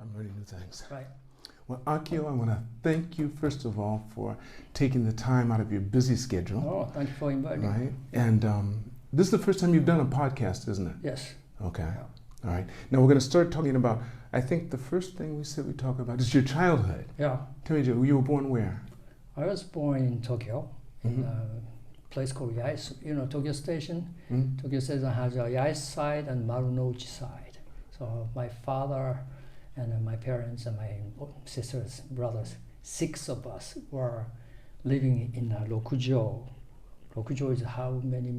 I'm learning new things. Right. Well, Akio, I want to thank you, first of all, for taking the time out of your busy schedule. Oh, thank you for inviting me. Right. And this is the first time you've done a podcast, isn't it? Yes. Okay. Yeah. All right. Now we're going to start talking about, I think the first thing we said we talk about is your childhood. Yeah. Tell me, Joe, you were born where? I was born in Tokyo, in a place called Yais, Tokyo Station. Tokyo Station has a Yais side and Marunouchi side. So my father and my parents and my sisters, brothers, 6 of us were living in Rokujo. Rokujo is how many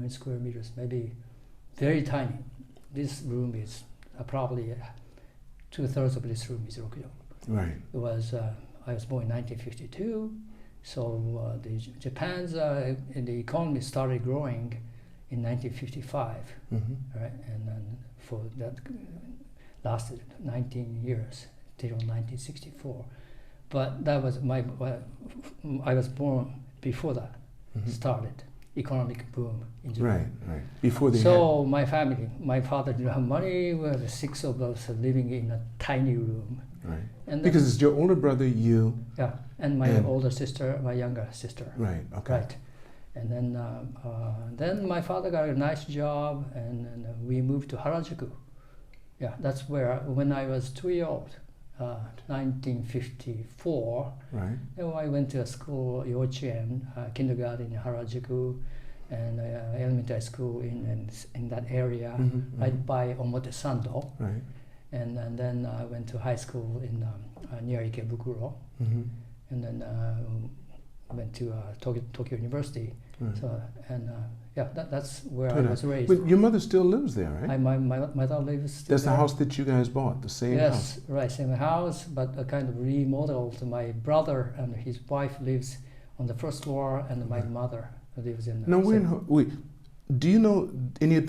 square meters? Maybe very tiny. This room is probably 2/3 of this room is Rokujo. Right. It was, I was born in 1952, so Japan's the economy started growing in 1955, right? And then for that lasted 19 years till 1964. But that was I was born before that started economic boom in Japan. Right. Before they So my family, my father didn't have money. We were the 6 of us living in a tiny room. Right. And because it's your older brother, you. Yeah, and my older sister, my younger sister. Right. Okay. Right. And then my father got a nice job, and we moved to Harajuku. Yeah, that's where when I was 2 years old, 1954. Right. And I went to a school, Yochien, kindergarten in Harajuku, and elementary school in that area, right by Omotesando. Right. And then I went to high school in near Ikebukuro, and then went to Tokyo University. Right. So that's where I was raised. But your mother still lives there, right? My mother lives still That's there. the house that you guys bought, the same house? Yes, right, same house, but a kind of remodeled. My brother and his wife lives on the first floor, and my mother lives in the do you know any of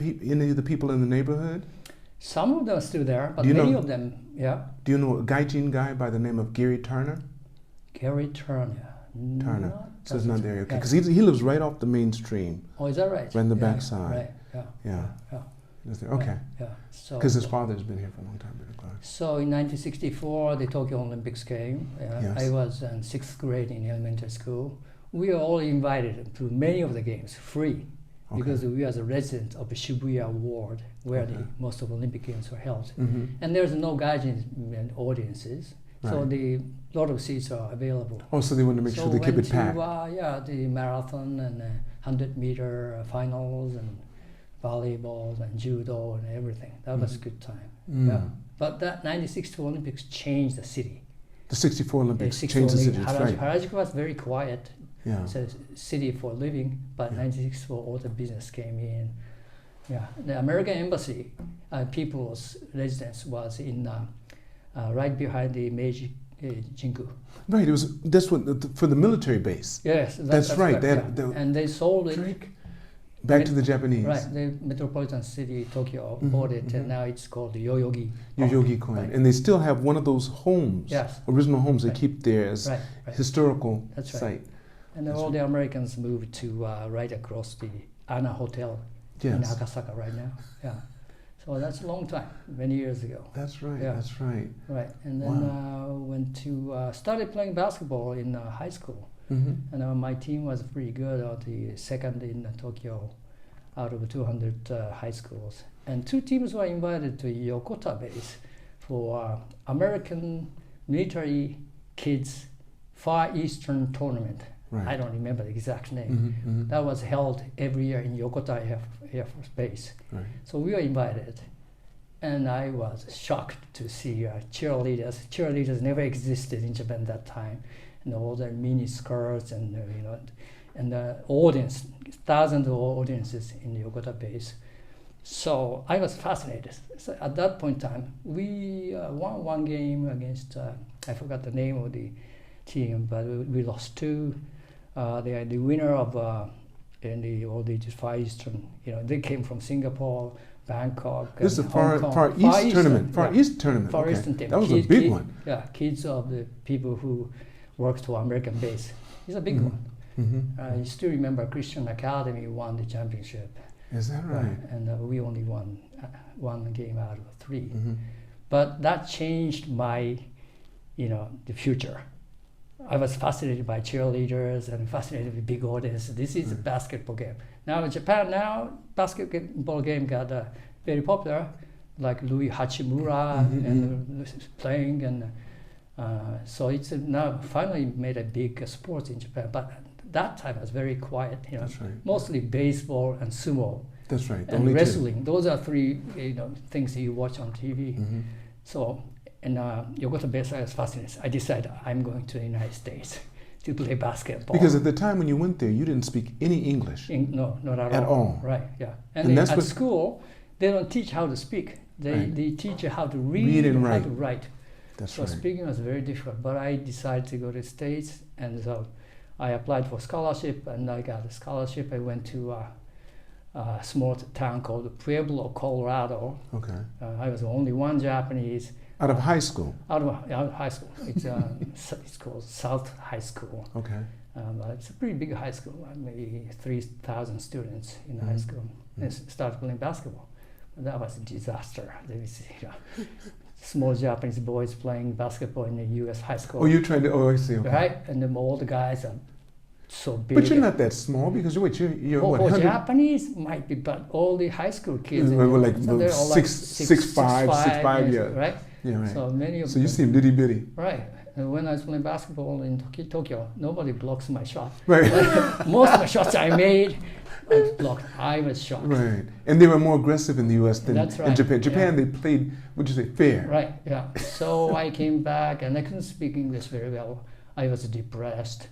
the people in the neighborhood? Some of them are still there, but many of them, yeah. Do you know a Gaijin guy by the name of Gary Turner? Gary Turner. Turner. So it's not there. Okay. Because he lives right off the mainstream. Oh, is that right? Right in the backside. Right. Yeah. Okay. Right, yeah. So because his father's been here for a long time. So in 1964, the Tokyo Olympics came. Yes. I was in 6th grade in elementary school. We were all invited to many of the games, free, because we are the resident of the Shibuya Ward, where most of Olympic Games were held. And there's no Gaijin audiences. So the lot of seats are available. Oh, so they want to make sure they keep it packed. The marathon and 100-meter finals and volleyball and judo and everything. That was a good time. Yeah. But that 1962 Olympics changed the city. The 64 Olympics changed the city. Harajuku was very quiet. Yeah. It's a city for living, but 1964 all the business came in. Yeah. The American Embassy, people's residence was in right behind the Meiji Jinku. Right, that's what for the military base. Yes, that's right. And they sold it back to the Japanese. Right, the metropolitan city Tokyo bought it, and now it's called the Yoyogi coin. Right. And they still have one of those homes, original homes they keep there as historical site. And then all the Americans moved to right across the Anna Hotel in Akasaka right now. Yeah. So that's a long time, many years ago. That's right. Yeah. That's right. Right, and then went to started playing basketball in high school, and my team was pretty good. The second in Tokyo, out of 200 high schools, and 2 teams were invited to Yokota base for American military kids Far Eastern tournament. Right. I don't remember the exact name. That was held every year in Yokota Air Force Base. Right. So we were invited, and I was shocked to see cheerleaders. Cheerleaders never existed in Japan at that time, and all their mini skirts and and the audience, thousands of audiences in the Yokota Base. So I was fascinated. So at that point in time, we won 1 game against I forgot the name of the team, but we lost 2. They are the winner of all the Far Eastern. They came from Singapore, Bangkok. This is the Far East tournament. Far East tournament. Far Eastern team. That was a big one. Yeah, kids of the people who worked for American base. It's a big one. I still remember Christian Academy won the championship. Is that right? And we only won 1 game out of 3. But that changed my, the future. I was fascinated by cheerleaders and fascinated with big audience. This is a basketball game. Now in Japan, basketball game got very popular, like Louis Hachimura and playing, and so it's now finally made a big sport in Japan. But that time was very quiet. That's right. Mostly baseball and sumo. That's right. And wrestling. Those are three things that you watch on TV. So. And Yokota based, I was fascinated. I decided I'm going to the United States to play basketball. Because at the time when you went there, you didn't speak any English. No, not at all. Right, yeah. And at school, they don't teach how to speak. They teach you how to read and how to write. So speaking was very difficult. But I decided to go to the States, and so I applied for scholarship, and I got a scholarship. I went to a small town called Pueblo, Colorado. Okay. I was the only one Japanese. Out of high school? Out of high school. It's called South High School. Okay. It's a pretty big high school, maybe 3,000 students in high school. And started playing basketball. But that was a disaster. Small Japanese boys playing basketball in a U.S. high school. Oh, you're trying to, I see, okay. Right? And then all the guys are so big. But you're not that small, because you're what? For Japanese might be, but all the high school kids. Were like 6'5", yeah. Right? Yeah, right. So many of them. So you seem itty bitty. Right. And when I was playing basketball in Tokyo, nobody blocks my shot. Right. Most of the shots I made, I blocked. I was shocked. Right. And they were more aggressive in the U.S. than in Japan. Japan, they played, would you say, fair? Right, yeah. So I came back, and I couldn't speak English very well. I was depressed.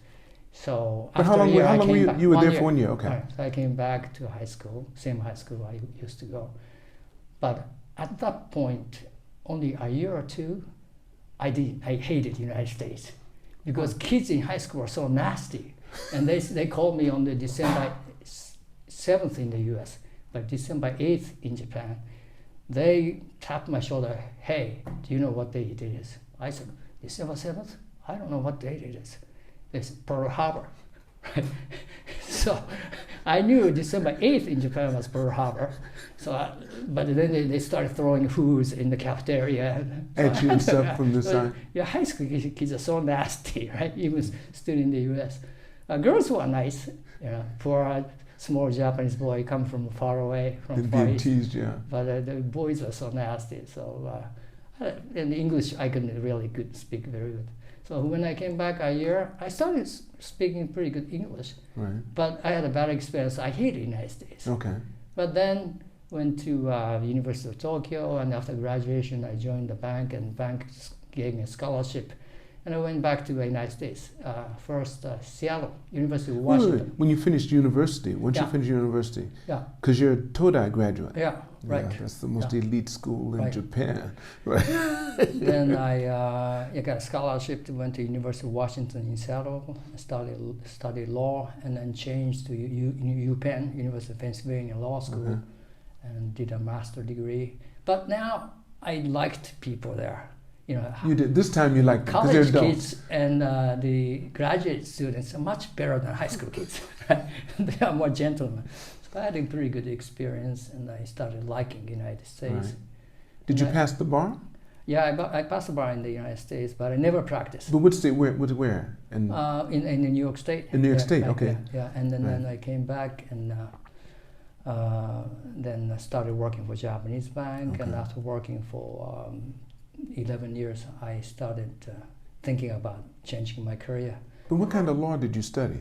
So but how long were you were there for 1 year? Okay. Right. So I came back to high school, same high school I used to go. But at that point, only a year or two, I hated the United States, because kids in high school are so nasty, and they called me on the December 7th in the U.S., but December 8th in Japan. They tapped my shoulder. Hey, do you know what date it is? I said, December 7th? I don't know what date it is. It's Pearl Harbor. Right? So I knew December 8th in Japan was Pearl Harbor. So, but then they started throwing foods in the cafeteria. At you and stuff from the side. Yeah, high school kids are so nasty, right? Even still in the U.S. Girls were nice. Poor small Japanese boy come from far away, from Far East. Teased, yeah. But the boys were so nasty. So in English, I couldn't really speak very good. So when I came back a year, I started speaking pretty good English. Right. But I had a bad experience. I hated the United States. Okay. But then went to the University of Tokyo, and after graduation, I joined the bank, and bank gave me a scholarship. And I went back to the United States, first Seattle, University of Washington. Wait. When you finished university, once you finished university? Yeah. Because you're a Todai graduate. Yeah, right. Yeah, that's the most elite school in Japan. Right. Then I got a scholarship to went to University of Washington in Seattle, studied law, and then changed to UPenn, University of Pennsylvania Law School, and did a master's degree. But now I liked people there. You did. This time you liked them, college kids and the graduate students are much better than high school kids. They are more gentlemen. So I had a pretty good experience, and I started liking the United States. Right. Did you pass the bar? Yeah, I passed the bar in the United States, but I never practiced. But what state? Where? In New York State. In New York State, okay. Yeah, and then I came back, and then I started working for Japanese bank, and after working for 11 years, I started thinking about changing my career. But what kind of law did you study?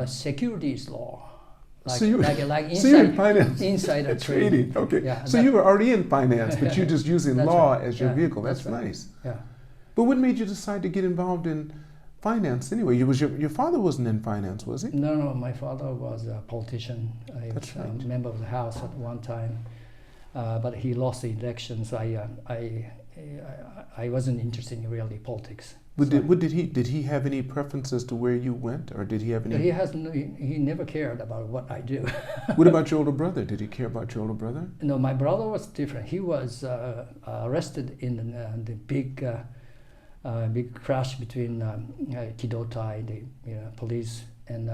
Securities law. So you're in finance. Insider trading. Okay. Yeah, so you were already in finance, but you're just using law as your vehicle. That's nice. Yeah. But what made you decide to get involved in finance anyway? Your father wasn't in finance, was he? No. My father was a politician. He was a member of the House at one time. But he lost the elections. I wasn't interested in really politics. But did he have any preference as to where you went, or did he have any? He never cared about what I do. What about your older brother? Did he care about your older brother? No, my brother was different. He was arrested in the big crash between Kidotai, the police, and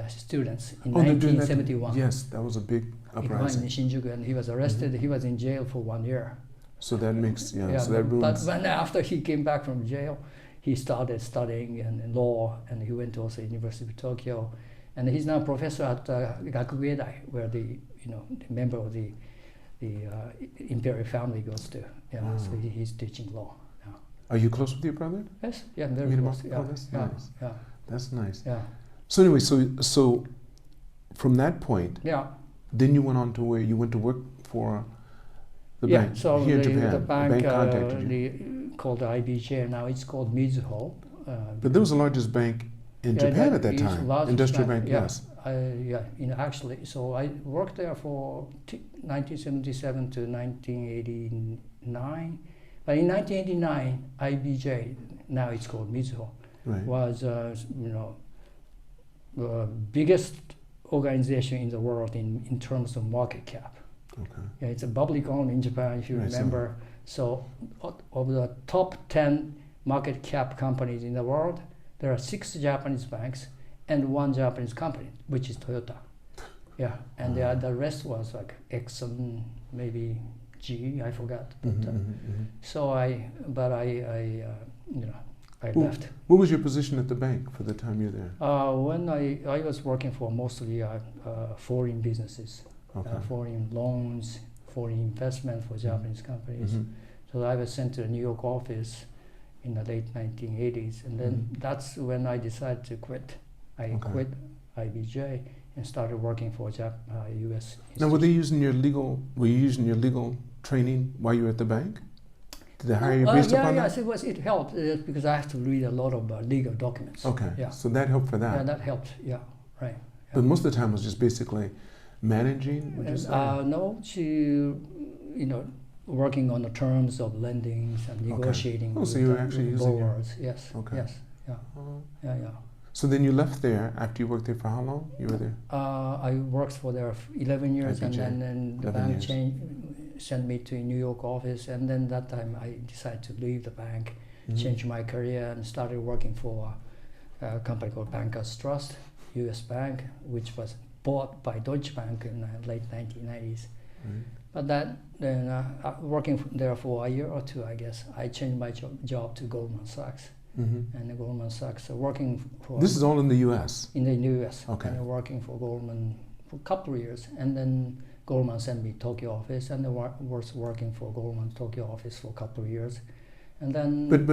students in 1971. Yes, that was a big uprising. In Shinjuku, and he was arrested. He was in jail for 1 year. So that makes, so that ruins. But when after he came back from jail, he started studying in law, and he went to also University of Tokyo, and he's now professor at Gakugeidai, where the member of the imperial family goes to. So he's teaching law now. Are you close with your brother? Yes, very close. Oh, that's nice. Yeah. That's nice. Yeah. So anyway, so from that point, yeah. Then you went on to where you went to work for the bank so here in Japan. The bank, contacted you. Called IBJ, now it's called Mizuho. But there was the largest bank in Japan at that time. Industrial bank, yes. Actually, so I worked there for 1977 to 1989. But in 1989, IBJ, now it's called Mizuho, was the biggest organization in the world in terms of market cap. Okay. Yeah, it's a public owned in Japan, if you remember. So of the top 10 market cap companies in the world, there are 6 Japanese banks and 1 Japanese company, which is Toyota. Yeah, and the rest was like Exxon, maybe GE, I forgot. But, so I left. What was your position at the bank for the time you were there? When I was working for mostly foreign businesses, foreign loans, foreign investment for Japanese companies. So I was sent to the New York office in the late 1980s, and then that's when I decided to quit. I quit IBJ and started working for U.S. Now, were you using your legal training while you were at the bank? Did they hire you based upon that? Yes, it helped because I have to read a lot of legal documents. Okay, yeah. So that helped for that. Yeah, that helped. Yeah, right. Yeah. But most of the time it was just basically managing. Would you say? No, working on the terms of lendings and negotiating. Oh, so you were actually using borrowers. Yes. Okay. Yes. Yeah. Yeah. So then you left there after you worked there for how long? You were there? I worked for there 11 years, IBJ. and then the bank sent me to a New York office, and then that time I decided to leave the bank, change my career, and started working for a company called Bankers Trust, U.S. bank, which was bought by Deutsche Bank in the late 1990s. But working there for a year or two, I guess, I changed my job to Goldman Sachs. And Goldman Sachs, working for... This is all in the U.S.? In the U.S. Okay. And working for Goldman for a couple of years. And then Goldman sent me Tokyo office, and I was working for Goldman Tokyo office for a couple of years. And then... But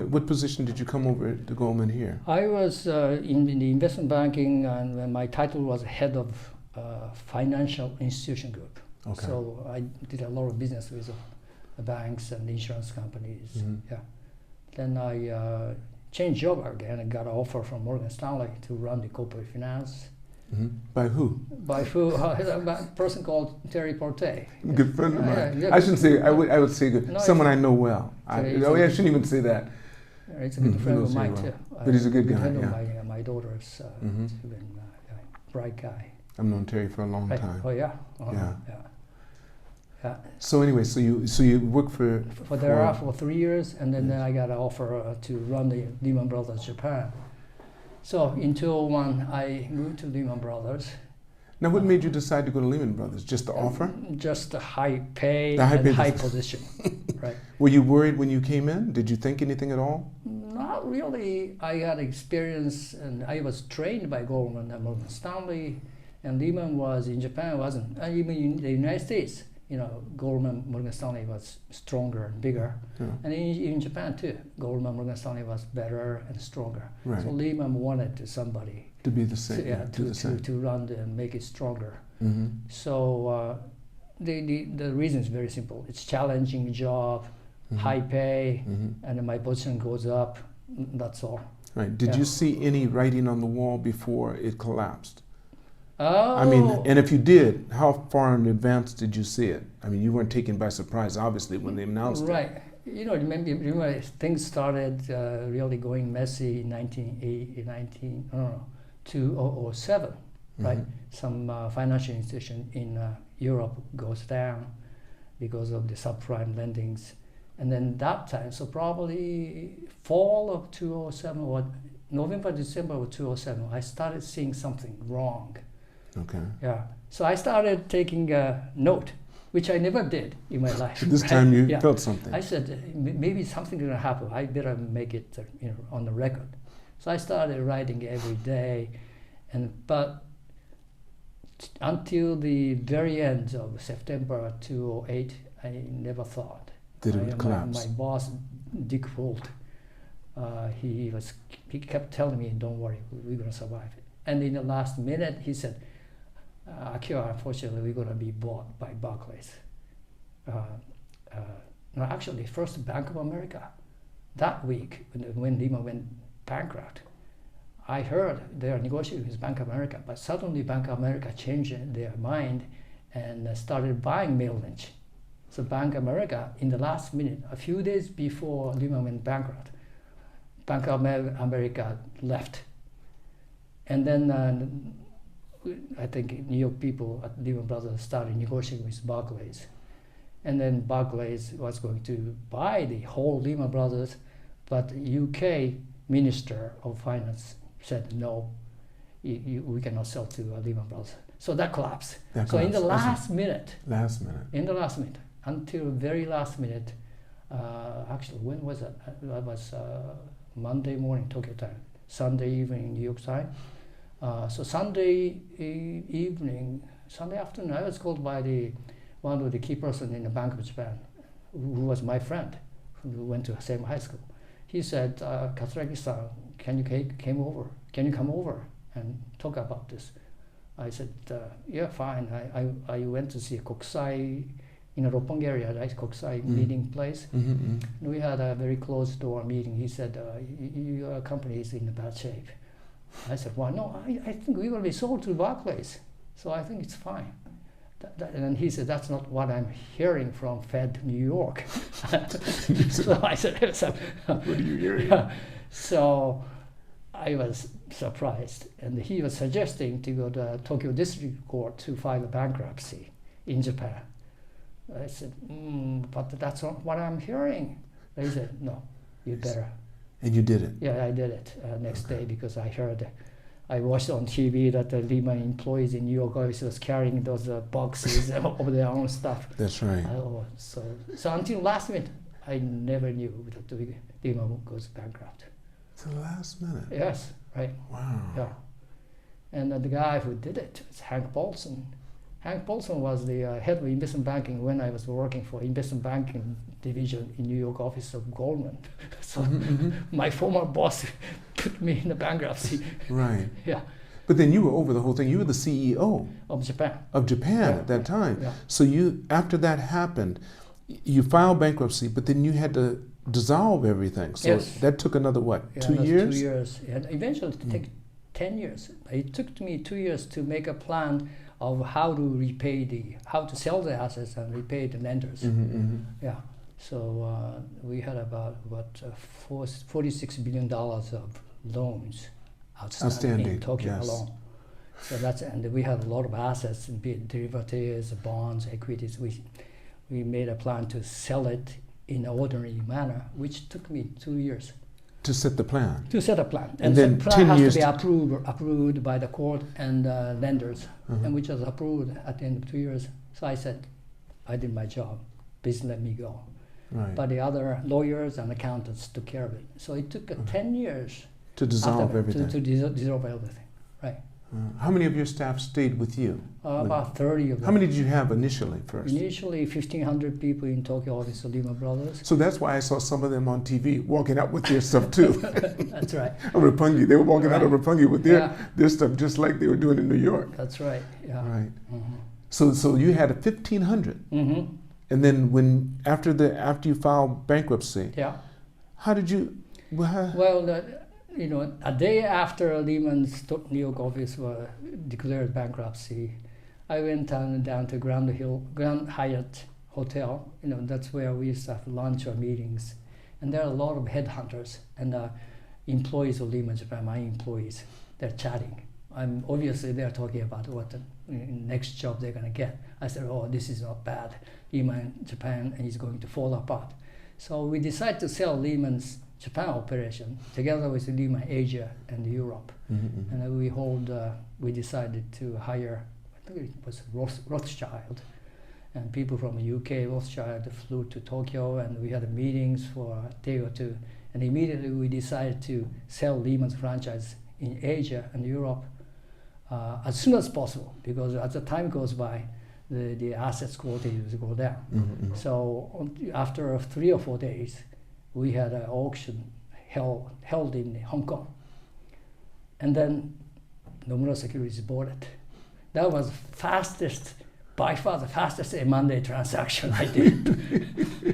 what position did you come over to Goldman here? I was in the investment banking, and my title was head of financial institution group. Okay. So I did a lot of business with the banks and insurance companies. Yeah. Then I changed job again and got an offer from Morgan Stanley to run the corporate finance. By who? By who? A person called Terry Porte. Good friend of mine. I shouldn't say. I would say good. No, someone I know well. I shouldn't even say that. It's a good friend of mine too. But he's a good guy. Friend of my daughter's bright guy. I've known Terry for a long time. Oh yeah. Yeah. So anyway, so you worked for 3 years, and then I got an offer to run the Lehman Brothers Japan. So in 2001, I moved to Lehman Brothers. Now, what made you decide to go to Lehman Brothers? Just the offer? Just the high pay and high position, right? Were you worried when you came in? Did you think anything at all? Not really. I had experience, and I was trained by Goldman and Morgan Stanley, and Lehman was in Japan, wasn't, and even in the United States. Goldman, Morgan Stanley was stronger and bigger. Yeah. And in Japan too, Goldman, Morgan Stanley was better and stronger. Right. So Lehman wanted somebody to be the same. To run and make it stronger. So the reason is very simple. It's challenging job, high pay, and then my position goes up. That's all. Right. Did you see any writing on the wall before it collapsed? Oh. I mean, and if you did, how far in advance did you see it? I mean, you weren't taken by surprise, obviously, when they announced it. Right. Remember things started really going messy in 2007, right? Some financial institution in Europe goes down because of the subprime lendings. And then that time, so probably fall of 2007 or November, December of 2007, I started seeing something wrong. Okay. Yeah. So I started taking a note which I never did in my life. This right? time you felt something. I said, maybe something's going to happen. I better make it on the record. So I started writing every day. But until the very end of September 2008, I never thought. Did it collapse? My boss, Dick Holt, he kept telling me, don't worry, we're going to survive it. And in the last minute, he said, Akio, unfortunately, we're going to be bought by Barclays. No, actually, first Bank of America. That week, when Lehman went bankrupt, I heard they are negotiating with Bank of America, but suddenly Bank of America changed their mind and started buying Merrill Lynch. So Bank of America, in the last minute, a few days before Lehman went bankrupt, Bank of America left. And then I think New York people at Lehman Brothers started negotiating with Barclays. And then Barclays was going to buy the whole Lehman Brothers, but UK Minister of Finance said, no, we cannot sell to Lehman Brothers. So that collapsed. So in the last minute, until very last minute, actually, when was it? That was Monday morning, Tokyo time, Sunday evening, New York time. So Sunday afternoon, I was called by one of the key person in the Bank of Japan, who was my friend, who went to the same high school. He said, Katsuragi-san, can you come over and talk about this? I said, yeah, fine. I went to see a Kokusai in a Roppongi area, right? Kokusai meeting place. And we had a very closed door meeting. He said, your company is in bad shape. I said, well, no, I think we're going to be sold to Barclays. So I think it's fine. And he said, that's not what I'm hearing from Fed New York. So I said, what are you hearing? So I was surprised. And he was suggesting to go to Tokyo District Court to file a bankruptcy in Japan. I said, but that's not what I'm hearing. He said, no, you better. And you did it? Yeah, I did it next day because I watched on TV that the Lehman employees in New York office was carrying those boxes of their own stuff. That's right. So until last minute, I never knew that Lehman goes bankrupt. It's the last minute? Yes, right. Wow. Yeah. And the guy who did it was Hank Paulson. Hank Paulson was the head of investment banking when I was working for investment banking division in New York office of Goldman. So my former boss put me in the bankruptcy. Right. Yeah. But then you were over the whole thing. You were the CEO of Japan. At that time. Yeah. So after that happened, you filed bankruptcy, but then you had to dissolve everything. So yes. That took another, what, yeah, 2 years? 2 years. And eventually it took 10 years. It took me 2 years to make a plan of how to sell the assets and repay the lenders. Yeah. So we had about $46 billion of loans outstanding in Tokyo alone. So and we had a lot of assets, be it derivatives, bonds, equities. We made a plan to sell it in an ordinary manner, which took me 2 years. To set the plan? To set a plan. And then the plan has to be approved by the court and lenders, and which was approved at the end of 2 years. So I said, I did my job, please let me go. Right. But the other lawyers and accountants took care of it. So it took 10 years to dissolve everything. To dissolve everything, right. How many of your staff stayed with you? About 30 of them. How many did you have initially first? Initially, 1,500 people in Tokyo office of Lehman Brothers. So that's why I saw some of them on TV walking out with their stuff too. That's right. Roppongi. They were walking out of Roppongi with their stuff just like they were doing in New York. That's right, yeah. Right. So you had 1,500. And then after you filed bankruptcy, how did you... a day after Lehman's New York office was declared bankruptcy, I went down to Grand Hyatt Hotel. That's where we used to have lunch or meetings. And there are a lot of headhunters and employees of Lehman Japan, my employees. They're chatting. Obviously, they're talking about what the next job they're going to get. I said, oh, this is not bad. Lehman Japan is going to fall apart. So we decided to sell Lehman's Japan operation together with Lehman Asia and Europe. And we decided to hire, I think it was Rothschild, and people from the UK, Rothschild, flew to Tokyo, and we had meetings for a day or two. And immediately we decided to sell Lehman's franchise in Asia and Europe as soon as possible, because as the time goes by, the assets quality will go down. Mm-hmm. So after 3 or 4 days, we had an auction held in Hong Kong. And then Nomura Securities bought it. That was by far the fastest M&A transaction I did.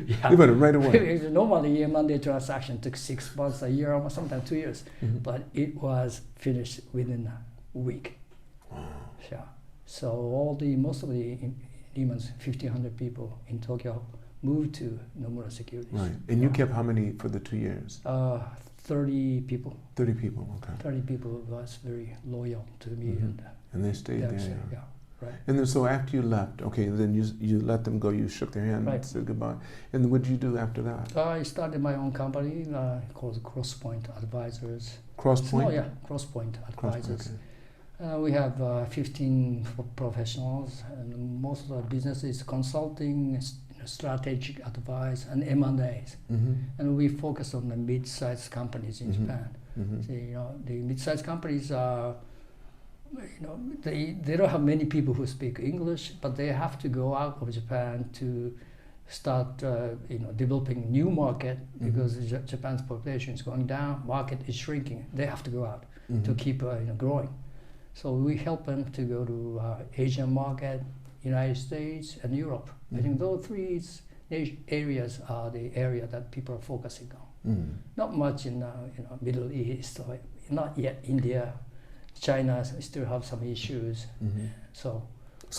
Yeah. You bought it right away. Normally, M&A transaction took 6 months, a year, or sometimes 2 years. Mm-hmm. But it was finished within a week. Wow. Yeah. So most of the Lehman's 1,500 people in Tokyo moved to Nomura Securities. Right. And you kept how many for the 2 years? 30 people. 30 people, okay. 30 people was very loyal to me. Mm-hmm. And they stayed there. Yeah. Right. And then so after you left, okay, then you let them go, you shook their hand, right. said goodbye. And what did you do after that? I started my own company called Crosspoint Advisors. Crosspoint? Crosspoint Advisors. Okay. We have 15 professionals, and most of the business is consulting, strategic advice, and M&As. Mm-hmm. And we focus on the mid-sized companies in mm-hmm. Japan. Mm-hmm. So, the mid-sized companies are, they don't have many people who speak English, but they have to go out of Japan to start, developing new market, because mm-hmm. Japan's population is going down, market is shrinking. They have to go out mm-hmm. to keep growing. So we help them to go to Asian market, United States, and Europe. Mm-hmm. I think those three areas are the area that people are focusing on. Mm-hmm. Not much in Middle East, or not yet India. China still have some issues. Mm-hmm. So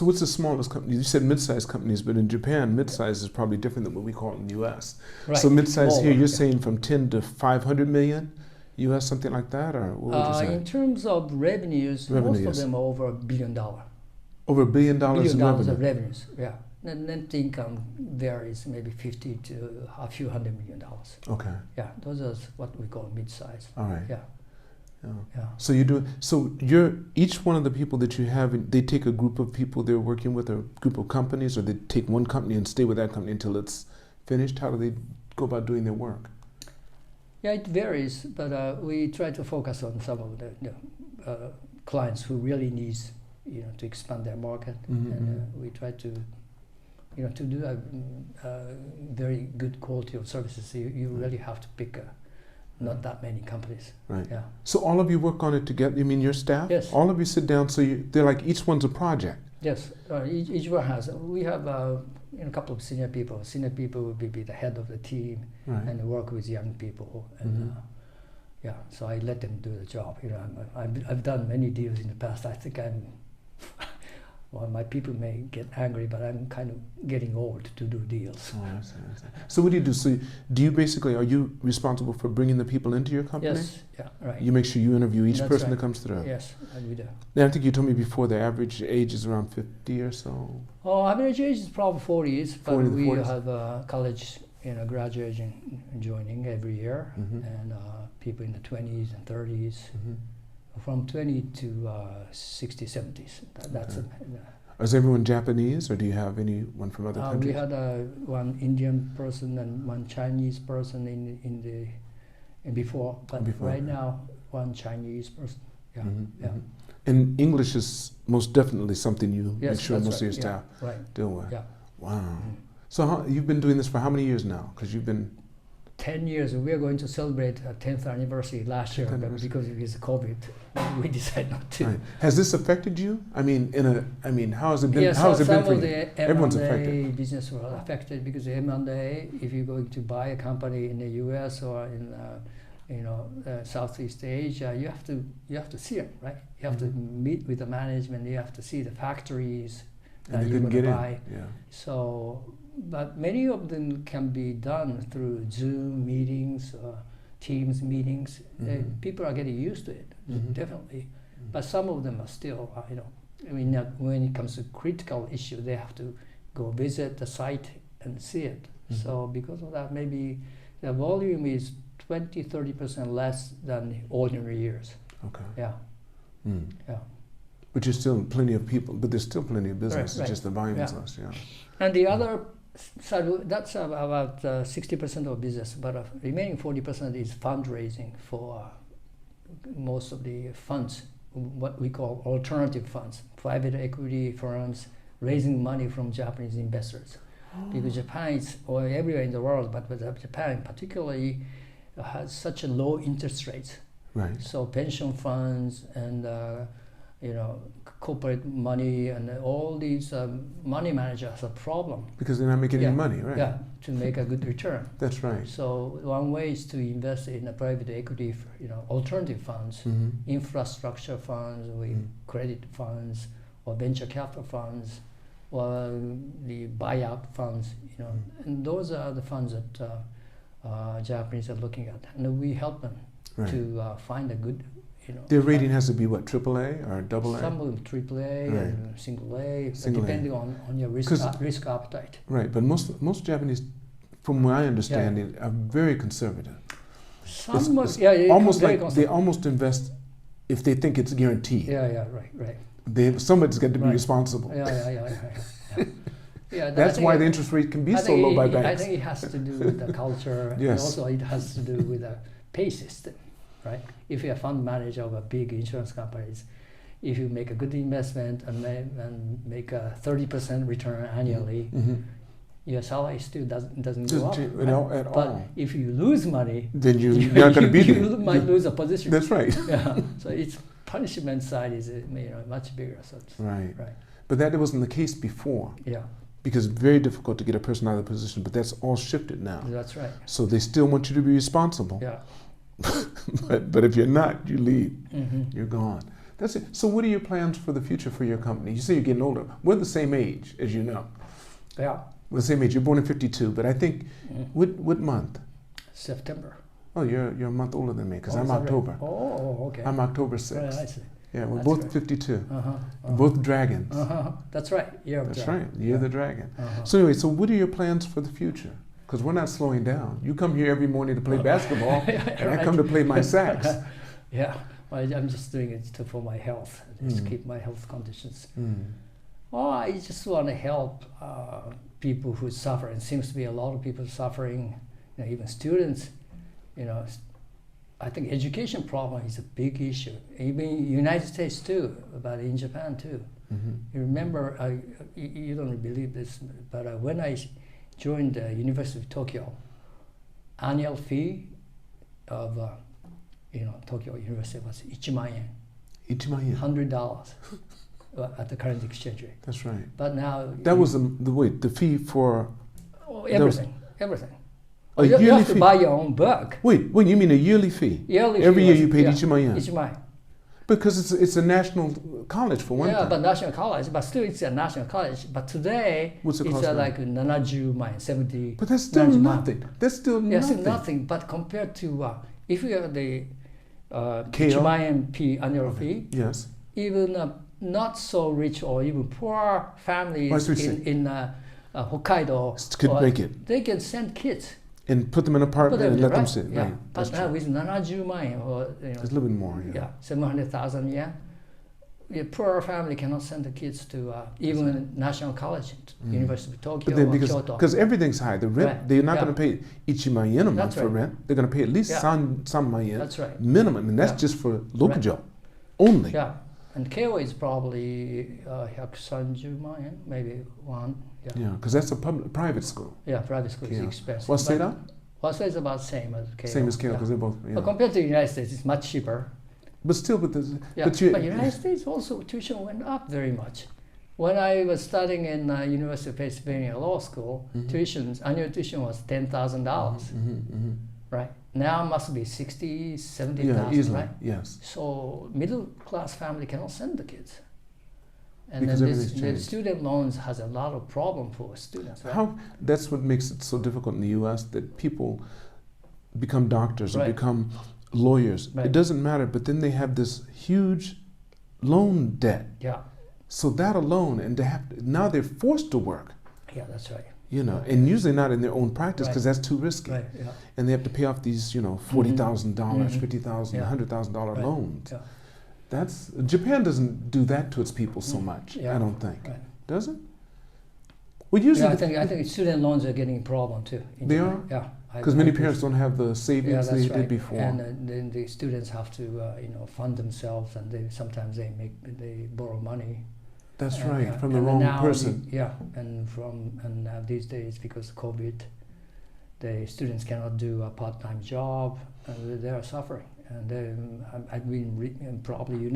what's the smallest company? You said mid-sized companies, but in Japan, mid-size is probably different than what we call it in the U.S. Right. So mid-size here, you're saying from 10 to 500 million U.S., something like that, or what would you say? In terms of revenues, most of them are over $1 billion. Over $1 billion of revenues, yeah. Net income varies maybe 50 to a few $100 million. Okay. Yeah, those are what we call mid-size. All right. Yeah. Yeah. So each one of the people that you have, they take a group of people they're working with, or a group of companies, or they take one company and stay with that company until it's finished? How do they go about doing their work? Yeah, it varies, but we try to focus on some of the clients who really needs, to expand their market, mm-hmm. and we try to, to do a very good quality of services. You really have to pick not that many companies. Right. Yeah. So all of you work on it together? You mean your staff? Yes. All of you sit down, so they're like each one's a project? Yes. Each one has. We have a couple of senior people. Senior people will be the head of the team, right. and work with young people. And mm-hmm. So I let them do the job. I've done many deals in the past. I think well, my people may get angry, but I'm kind of getting old to do deals. Oh, I see. So what do you do? So are you responsible for bringing the people into your company? Yes, yeah, right. You make sure you interview each person right. that comes through? Yes, we do. Now, I think you told me before the average age is around 50 or so? Oh, average age is probably 40s, but 40 we 40s. have college graduation joining every year, mm-hmm. and people in the 20s and 30s. Mm-hmm. From 20 to 60s, 70s. That's okay. Is everyone Japanese, or do you have anyone from other countries? We had one Indian person and one Chinese person before, but right now one Chinese person. Yeah, mm-hmm. yeah. Mm-hmm. And English is most definitely something you make sure most of your staff deal with. Yeah. Wow. Mm-hmm. So you've been doing this for how many years now? Because you've been 10 years. We are going to celebrate our 10th anniversry last year, but because it is COVID, we decided not to. Right. Has this affected you? how has it been? Yes, how has it been for some of you? the Everyone's M&A affected. business were affected because the M&A, if you're going to buy a company in the U.S. or in Southeast Asia, you have to see it, right? You have mm-hmm. to meet with the management. You have to see the factories that you're going to buy. Yeah. So. But many of them can be done through Zoom meetings, Teams meetings. Mm-hmm. People are getting used to it, mm-hmm. definitely. Mm-hmm. But some of them are still, when it comes to critical issue, they have to go visit the site and see it. Mm-hmm. So because of that, maybe the volume is 20-30% less than ordinary years. Okay. Yeah. Mm. Yeah. But you're still plenty of people, but there's still plenty of business. Right. It's just the volume is less, And the other side, that's about 60% of business, but remaining 40% is fundraising for most of the funds, what we call alternative funds, private equity firms raising money from Japanese investors. Because Japan is, or everywhere in the world, but Japan particularly has such a low interest rates. Right. So pension funds and corporate money and all these money managers have a problem. Because they're not making any money, right? Yeah, to make a good return. That's right. So one way is to invest in a private equity, alternative funds, infrastructure funds, credit funds, or venture capital funds, or the buyout funds. And those are the funds that Japanese are looking at, and we help them to find a good. Their rating has to be what, AAA or AA? Some of them AAA and single A, depending on your risk appetite. Right, but most Japanese, from my understanding, are very conservative. Some almost like they almost invest if they think it's guaranteed. Right. Somebody's got to be responsible. Yeah, that's why the interest rate can be so low by banks. I think it has to do with the culture, and also it has to do with the pay system. Right? If you're a fund manager of a big insurance companies, if you make a good investment and make a 30% return annually, your salary still doesn't go up. At but all. If you lose money, then you're not going to be there. You might lose a position. That's right. So its punishment side is much bigger. So right. But that wasn't the case before. Yeah. Because it's very difficult to get a person out of the position, but that's all shifted now. That's right. So they still want you to be responsible. Yeah. but if you're not, you leave. You're gone. That's it. So what are your plans for the future for your company? You say you're getting older. We're the same age, as you know. Yeah. We're the same age. You're born in 52, but I think, what month? September. Oh, you're a month older than me, because I'm October. Right? Oh, okay. I'm October 6th. Right, I see. Yeah, we're both 52. Both dragons. That's right. That's right. You're the dragon. So anyway, so what are your plans for the future? Because we're not slowing down. You come here every morning to play basketball, and I come to play my sax. Yeah, well, I'm just doing it for my health, just keep my health conditions. Well, I just want to help people who suffer. It seems to be a lot of people suffering, even students. I think education problem is a big issue, even in the United States too, but in Japan too. You remember, you don't believe this, but when I joined the University of Tokyo, annual fee of Tokyo University was 1,000,000 yen. 1,000,000 yen. $100 at the current exchange rate. That's right. But now that was the fee for everything. You have to buy your own book. Wait, you mean a yearly fee? Every year you paid 1,000,000 yen. 1,000,000. Because it's a national college for one thing. Yeah, but national college, but still it's a national college. But today it's like 70,000, 70. But that's still nothing. That's still nothing. Nothing. But compared to if you have the 1,000,000 annual fee, yes, even not so rich or even poor families in Hokkaido could make it. They can send kids. And put them in an apartment and let them sit. Yeah. Right. But now with 70,000 or it's a little bit more. Yeah. 700,000 yen. A poor family cannot send the kids to even national college, University of Tokyo or Kyoto. Because everything's high. The rent, they're not going to pay 1,000,000 yen a month for rent. They're going to pay at least some yen. That's right. Minimum, and that's just for local job only. Yeah. And Keio is probably 130,000 yen, maybe one. Yeah, because that's a private school. Yeah, private school is expensive. What's that? Waseda is about same as Keio. Same as Keio, because they're both. Yeah. But compared to the United States, it's much cheaper. But still, but United States also tuition went up very much. When I was studying in University of Pennsylvania Law School, annual tuition was $10,000. Right now, must be 60,000, 70,000. Right? Yes. So middle class family cannot send the kids. And because then the student loans has a lot of problem for students. Right? That's what makes it so difficult in the U.S. that people become doctors or become lawyers. Right. It doesn't matter, but then they have this huge loan debt. Yeah. So that alone, and now they're forced to work. Yeah, that's right. And usually not in their own practice because that's too risky. Right, yeah. And they have to pay off these, $40,000, $50,000, $100,000 loans. Yeah. Japan doesn't do that to its people so much. Yeah. I don't think. Right. Does it? Well, usually I think student loans are getting a problem too. They Japan. are? Yeah. Because many parents don't have the savings they did before. And then the students have to, fund themselves, and sometimes they borrow money. That's right, from the wrong person. And now these days, because of COVID, the students cannot do a part-time job, and they are suffering. And I've been probably in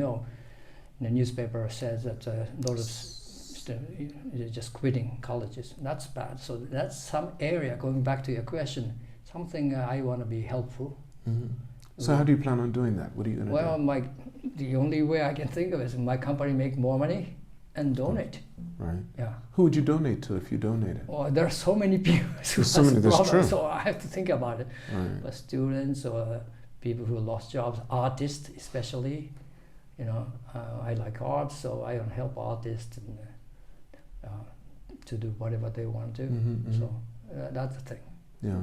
the newspaper says that a lot of students just quitting colleges. That's bad. So that's some area. Going back to your question. Something I want to be helpful. Mm-hmm. So how do you plan on doing that? What are you going to do? Well, the only way I can think of is my company make more money and donate. Right. Yeah. Who would you donate to if you donated? Well, there are so many people. That's true. So I have to think about it. Right. But students or people who lost jobs, artists especially. I like art, so I want to help artists and to do whatever they want to. Mm-hmm, mm-hmm. So that's the thing. Yeah.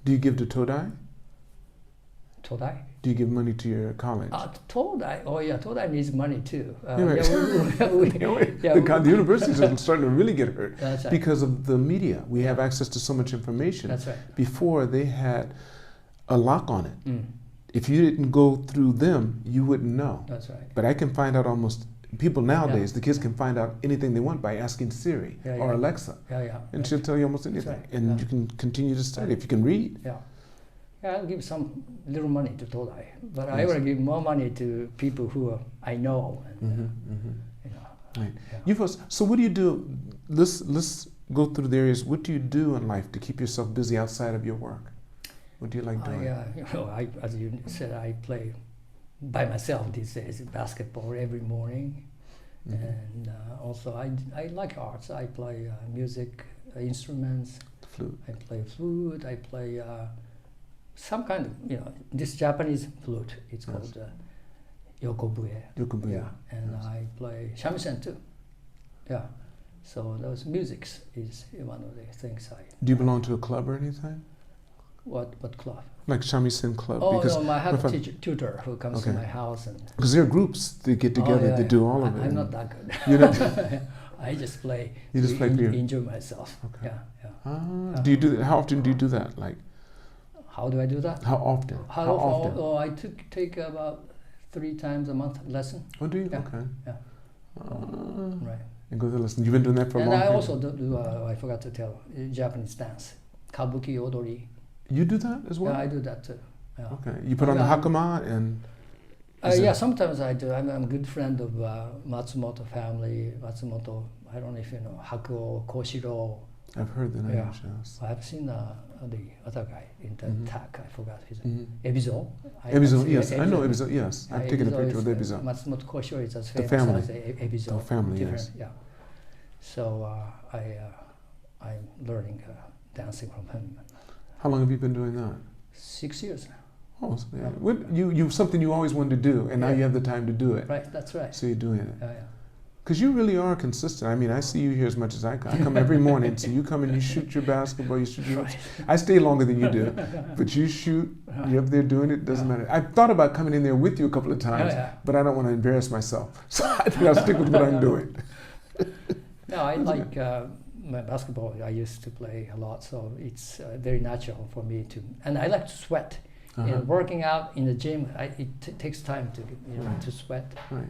Do you give to Todai? Todai? Do you give money to your college? Todai? Oh yeah, Todai needs money too. The universities are starting to really get hurt Right. because of the media. We have access to so much information. That's right. Before they had a lock on it. Mm. If you didn't go through them, you wouldn't know. That's right. But I can find out people nowadays, the kids can find out anything they want by asking Siri or Alexa. And she'll tell you almost anything. Right. And you can continue to study if you can read. Yeah, I'll give some little money to Todai, but I want to give more money to people who I know. And, Right. Yeah. So what do you do? Let's go through the areas. What do you do in life to keep yourself busy outside of your work? What do you like doing? As you said, I play by myself these days basketball every morning. Mm-hmm. And also I like arts. I play music instruments. Flute. I play flute. I play some kind of this Japanese flute. It's called Yoko-bue. Yoko-bue. Yeah, and I play shamisen too. Yeah, so those musics is one of the things I. Do you belong to a club or anything? What club? Like shamisen club? Oh no, I have a tutor who comes to my house and. Because there are groups that get together that do all of it. I'm not that good. You're not. I just play. You just play. Enjoy myself. Okay. Yeah. Do you do that? How often do you do that? Like. How do I do that? How often? How often? Oh, I take about 3 times a month lesson. Oh, do you? Yeah. Okay. Yeah. Right. And go to lesson. You've been doing that for a long time. And I also do. I forgot to tell Japanese dance, kabuki odori. You do that as well? Yeah, I do that too. Yeah. Okay. You put on the hakama and. Sometimes I do. I'm a good friend of Matsumoto family. Matsumoto, I don't know if you know Hakuo Koshiro. I've heard the name. Yes. I've seen the other guy in the TAC. I forgot his name. Mm-hmm. Ebizo. Ebizo, yes. I know Ebizo, yes. I've taken a picture of Ebizo. Matsumoto Koshiro is as famous family. as Ebizo. The family, yes. Yeah. So I'm learning dancing from him. How long have you been doing that? 6 years now. Oh, so yeah. You something you always wanted to do, and now you have the time to do it. Right, that's right. So you're doing it. Yeah. Because you really are consistent. I mean, I see you here as much as I come. I come every morning, so you come and you shoot your basketball, you shoot your... Right. I stay longer than you do, but you shoot, you're up there doing it, doesn't matter. I've thought about coming in there with you a couple of times, but I don't want to embarrass myself. So I think I'll stick with what I'm doing. No, I like my basketball. I used to play a lot, so it's very natural for me to... And I like to sweat. And working out in the gym, it takes time to to sweat. Right.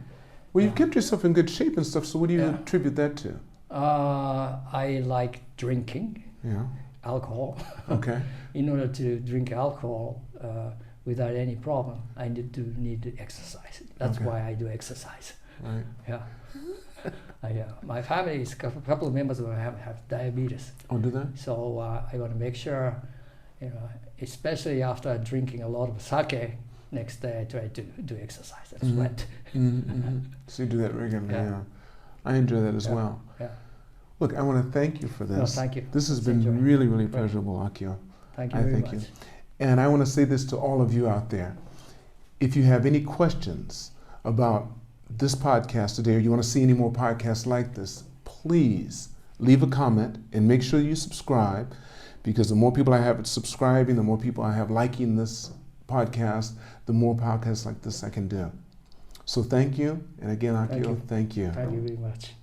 Well, you've kept yourself in good shape and stuff, so what do you attribute that to? I like drinking alcohol. Okay. In order to drink alcohol without any problem, I need to exercise. That's why I do exercise. Right. Yeah. My family is a couple of members who have diabetes. Oh, do they? So I want to make sure, especially after drinking a lot of sake, next day I try to do exercise and sweat. So you do that regularly, I enjoy that as well. Yeah. Look, I want to thank you for this. No, thank you. This has been really, really pleasurable, Akio. Thank you very much. And I want to say this to all of you out there. If you have any questions about this podcast today, or you want to see any more podcasts like this, please leave a comment and make sure you subscribe, because the more people I have subscribing, the more people I have liking this podcast, the more podcasts like this I can do. So thank you, and again, Akio, Thank you. thank you. Thank you very much.